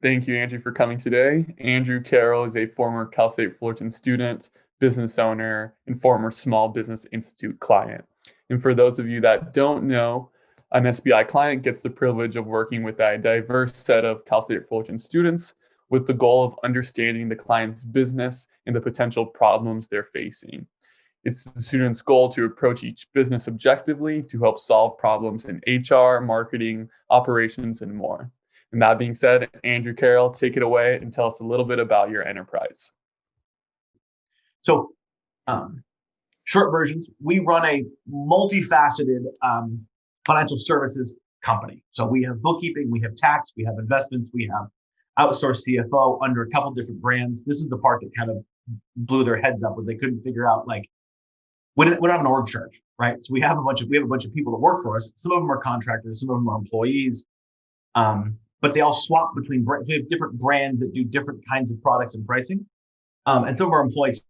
Thank you, Andrew, for coming today. Andrew Carroll is a former Cal State Fullerton student, business owner, and former Small Business Institute client. And for those of you that don't know, an SBI client gets the privilege of working with a diverse set of Cal State Fullerton students with the goal of understanding the client's business and the potential problems they're facing. It's the student's goal to approach each business objectively to help solve problems in HR, marketing, operations, and more. And that being said, Andrew Carroll, take it away and tell us a little bit about your enterprise. So, short versions, we run a multifaceted financial services company. So we have bookkeeping, we have tax, we have investments, we have outsourced CFO under a couple different brands. This is the part that kind of blew their heads up, was they couldn't figure out, like, we don't have an org chart, right? So we have a bunch of people that work for us. Some of them are contractors, some of them are employees, but they all swap between brands. We have different brands that do different kinds of products and pricing. And some of our employees,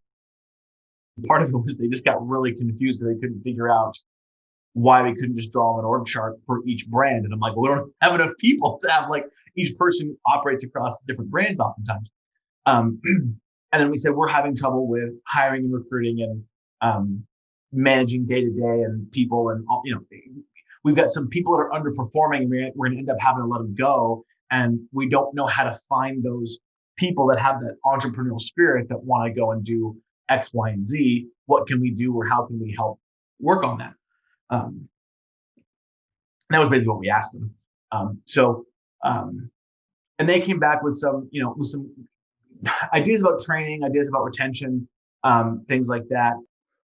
part of it was they just got really confused because they couldn't figure out why we couldn't just draw an org chart for each brand. And I'm like, well, we don't have enough people to have, like, each person operates across different brands oftentimes. And then we said, we're having trouble with hiring and recruiting and managing day to day and people, and all, we've got some people that are underperforming, and we're going to end up having to let them go. And we don't know how to find those people that have that entrepreneurial spirit that want to go and do X, Y, and Z. What can we do, or how can we help work on that? And that was basically what we asked them. And they came back with some ideas about training, ideas about retention, things like that.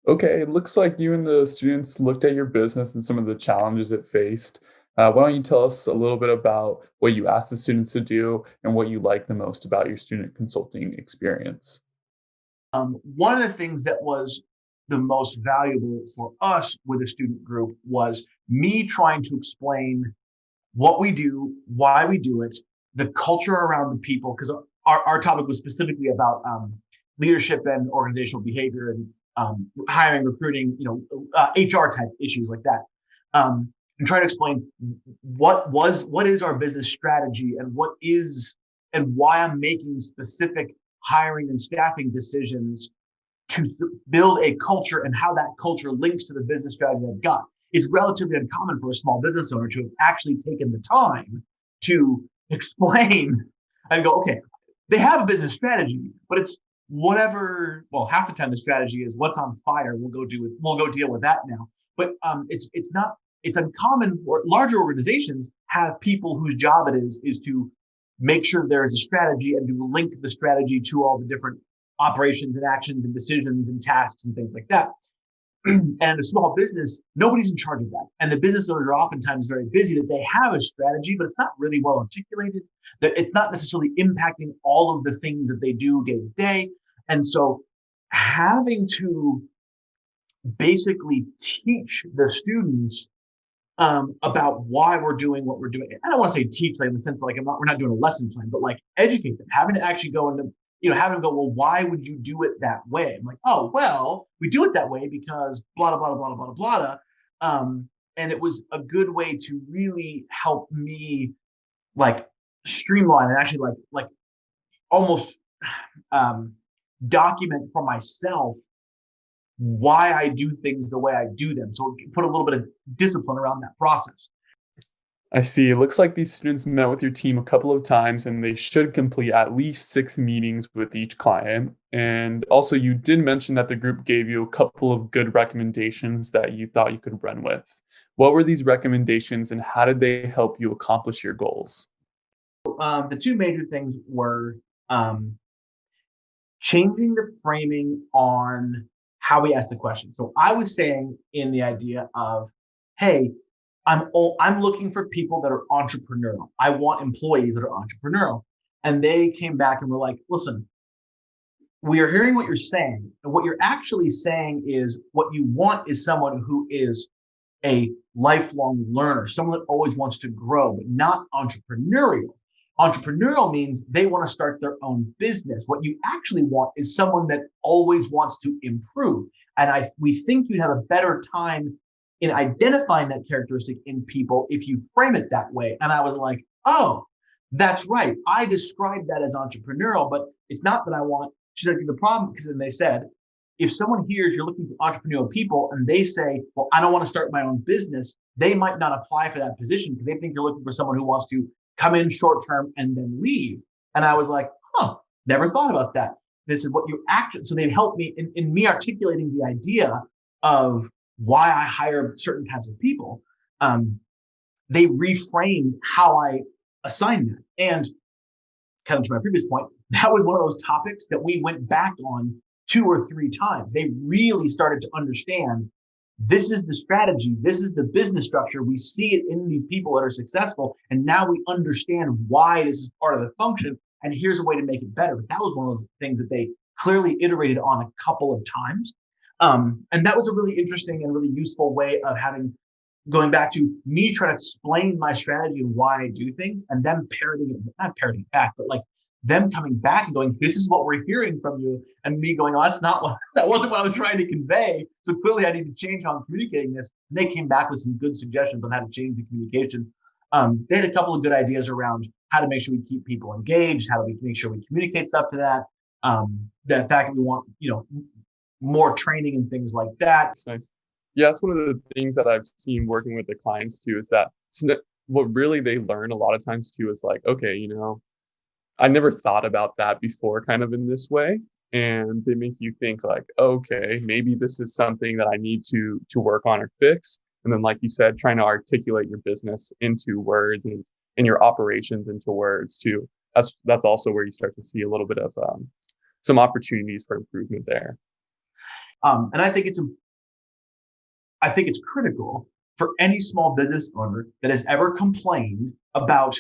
Okay, it looks like you and the students looked at your business and some of the challenges it faced. Why don't you tell us a little bit about what you asked the students to do and what you like the most about your student consulting experience? One of the things that was the most valuable for us with the student group was me trying to explain what we do, why we do it, the culture around the people, because our topic was specifically about leadership and organizational behavior and hiring, recruiting, HR type issues like that. And trying to explain what is our business strategy, and why I'm making specific hiring and staffing decisions to build a culture, and how that culture links to the business strategy I've got. It's relatively uncommon for a small business owner to have actually taken the time to explain and go, okay, they have a business strategy, but it's whatever. Well, half the time the strategy is what's on fire. We'll go deal with that now. But it's uncommon for larger organizations have people whose job it is to make sure there is a strategy and to link the strategy to all the different operations and actions and decisions and tasks and things like that. And in a small business, nobody's in charge of that. And the business owners are oftentimes very busy, that they have a strategy, but it's not really well articulated, that it's not necessarily impacting all of the things that they do day to day. And so having to basically teach the students about why we're doing what we're doing. I don't want to say teach, like, in the sense of, like, we're not doing a lesson plan, but like educate them, having to actually go into, having them go, well, why would you do it that way? I'm like, oh, well, we do it that way because blah, blah, blah, blah, blah, blah, blah. And it was a good way to really help me, like, streamline and actually like almost document for myself why I do things the way I do them. So put a little bit of discipline around that process. I see. It looks like these students met with your team a couple of times, and they should complete at least 6 meetings with each client. And also, you did mention that the group gave you a couple of good recommendations that you thought you could run with. What were these recommendations, and how did they help you accomplish your goals? The two major things were changing the framing on how we ask the question. So I was saying, in the idea of, hey, I'm looking for people that are entrepreneurial. I want employees that are entrepreneurial. And they came back and were like, listen, we are hearing what you're saying. And what you're actually saying is, what you want is someone who is a lifelong learner, someone that always wants to grow, but not entrepreneurial. Entrepreneurial means they want to start their own business. What you actually want is someone that always wants to improve. And we think you'd have a better time in identifying that characteristic in people if you frame it that way. And I was like, oh, That's right. I described that as entrepreneurial, but it's not that I want to do the problem, because then they said, if someone hears you're looking for entrepreneurial people and they say, well, I don't want to start my own business, they might not apply for that position because they think you're looking for someone who wants to come in short term and then leave. And I was like, never thought about that. This is what you actually, so they've helped me in me articulating the idea of why I hire certain types of people. They reframed how I assign that. And kind of to my previous point, that was one of those topics that we went back on 2 or 3 times. They really started to understand this is the strategy, this is the business structure. We see it in these people that are successful, and now we understand why this is part of the function, and here's a way to make it better. But that was one of those things that they clearly iterated on a couple of times. And that was a really interesting and really useful way of going back to me trying to explain my strategy and why I do things, and them not parroting it back, but like them coming back and going, this is what we're hearing from you. And me going, that wasn't what I was trying to convey. So clearly I need to change how I'm communicating this. And they came back with some good suggestions on how to change the communication. They had a couple of good ideas around how to make sure we keep people engaged, how do we make sure we communicate stuff to that. The fact that we want, more training and things like that. That's nice. Yeah, that's one of the things that I've seen working with the clients too, is that what really they learn a lot of times too is like, okay, I never thought about that before kind of in this way. And they make you think like, okay, maybe this is something that I need to work on or fix. And then, like you said, trying to articulate your business into words and your operations into words too. That's also where you start to see a little bit of some opportunities for improvement there. And I think it's critical for any small business owner that has ever complained about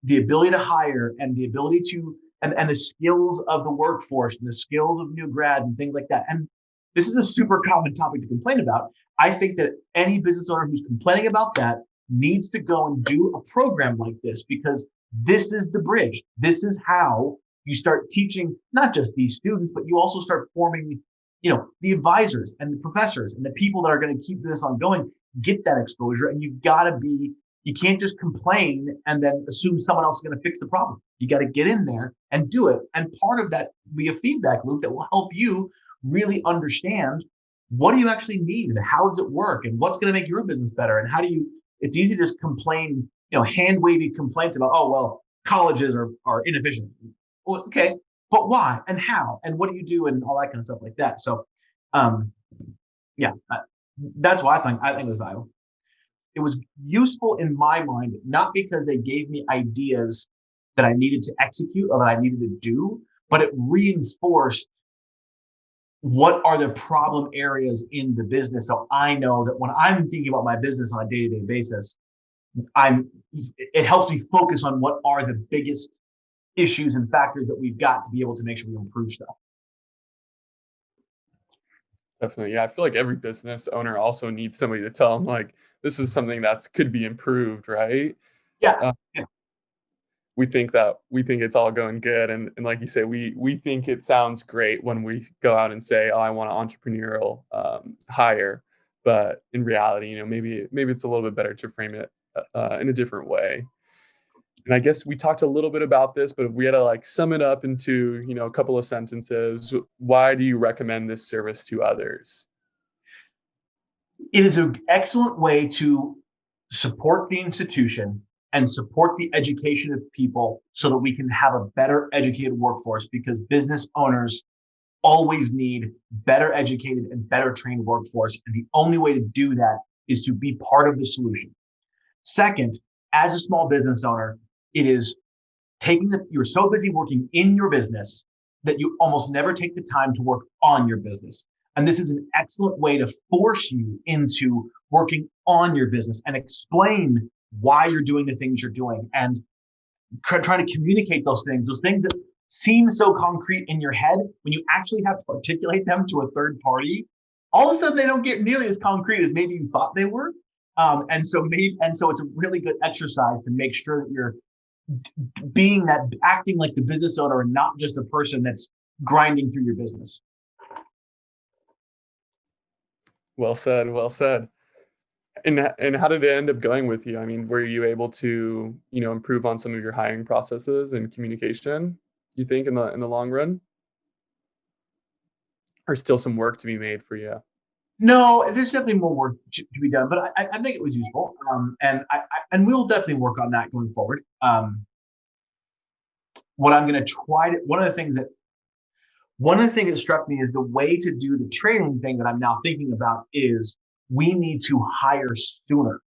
the ability to hire and the ability to, and the skills of the workforce and the skills of new grads and things like that. And this is a super common topic to complain about. I think that any business owner who's complaining about that needs to go and do a program like this, because this is the bridge. This is how you start teaching not just these students, but you also start forming, the advisors and the professors and the people that are going to keep this on going, get that exposure. And you can't just complain and then assume someone else is going to fix the problem. You got to get in there and do it. And part of that will be a feedback loop that will help you really understand, what do you actually need and how does it work and what's going to make your business better, and it's easy to just complain, hand wavy complaints about, oh, well, colleges are inefficient. Well, okay, but why and how and what do you do and all that kind of stuff like that. So, that's why I think it was valuable. It was useful in my mind, not because they gave me ideas that I needed to execute or that I needed to do, but it reinforced what are the problem areas in the business. So I know that when I'm thinking about my business on a day-to-day basis, it helps me focus on what are the biggest issues and factors that we've got to be able to make sure we improve stuff. Definitely. Yeah. I feel like every business owner also needs somebody to tell them like, this is something that could be improved, right? Yeah. We think it's all going good. And like you say, we think it sounds great when we go out and say, oh, I want an entrepreneurial hire. But in reality, maybe it's a little bit better to frame it in a different way. And I guess we talked a little bit about this, but if we had to like sum it up into, a couple of sentences, why do you recommend this service to others? It is an excellent way to support the institution and support the education of people so that we can have a better educated workforce, because business owners always need better educated and better trained workforce. And the only way to do that is to be part of the solution. Second, as a small business owner, it is you're so busy working in your business that you almost never take the time to work on your business. And this is an excellent way to force you into working on your business and explain why you're doing the things you're doing and trying to communicate those things that seem so concrete in your head. When you actually have to articulate them to a third party, all of a sudden they don't get nearly as concrete as maybe you thought they were. And so it's a really good exercise to make sure that you're acting like the business owner and not just a person that's grinding through your business. Well said. And how did it end up going with you? I mean, were you able to, improve on some of your hiring processes and communication, you think, in the long run? Or still some work to be made for you? No, there's definitely more work to be done, but I think it was useful, and we'll definitely work on that going forward. What I'm going to try to one of the things that struck me is the way to do the training thing that I'm now thinking about is we need to hire sooner,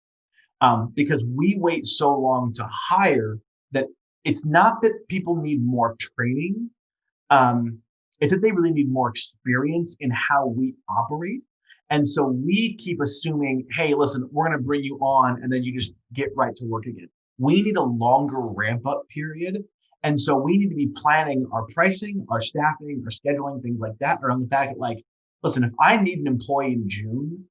because we wait so long to hire that it's not that people need more training. Um, it's that they really need more experience in how we operate. And so we keep assuming, hey, listen, we're going to bring you on and then you just get right to work again. We need a longer ramp up period. And so we need to be planning our pricing, our staffing, our scheduling, things like that around the fact that, like, listen, if I need an employee in June,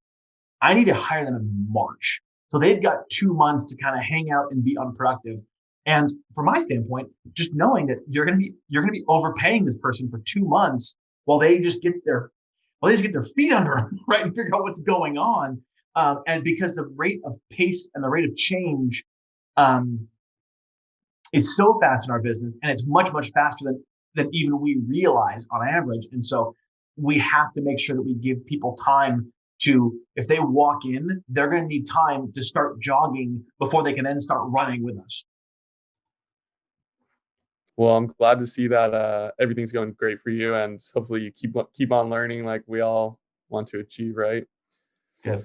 I need to hire them in March. So they've got 2 months to kind of hang out and be unproductive. And from my standpoint, just knowing that you're gonna be overpaying this person for 2 months while they just get their feet under them, right, and figure out what's going on. And because the rate of pace and the rate of change um, is so fast in our business, and it's much much faster than even we realize on average. And so we have to make sure that we give people time to, if they walk in, they're going to need time to start jogging before they can then start running with us. Well, I'm glad to see that everything's going great for you, and hopefully you keep on learning like we all want to achieve, right? Yeah.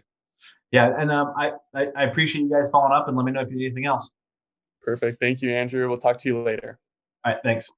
Yeah. And I appreciate you guys following up, and let me know if you need anything else. Perfect. Thank you, Andrew. We'll talk to you later. All right. Thanks.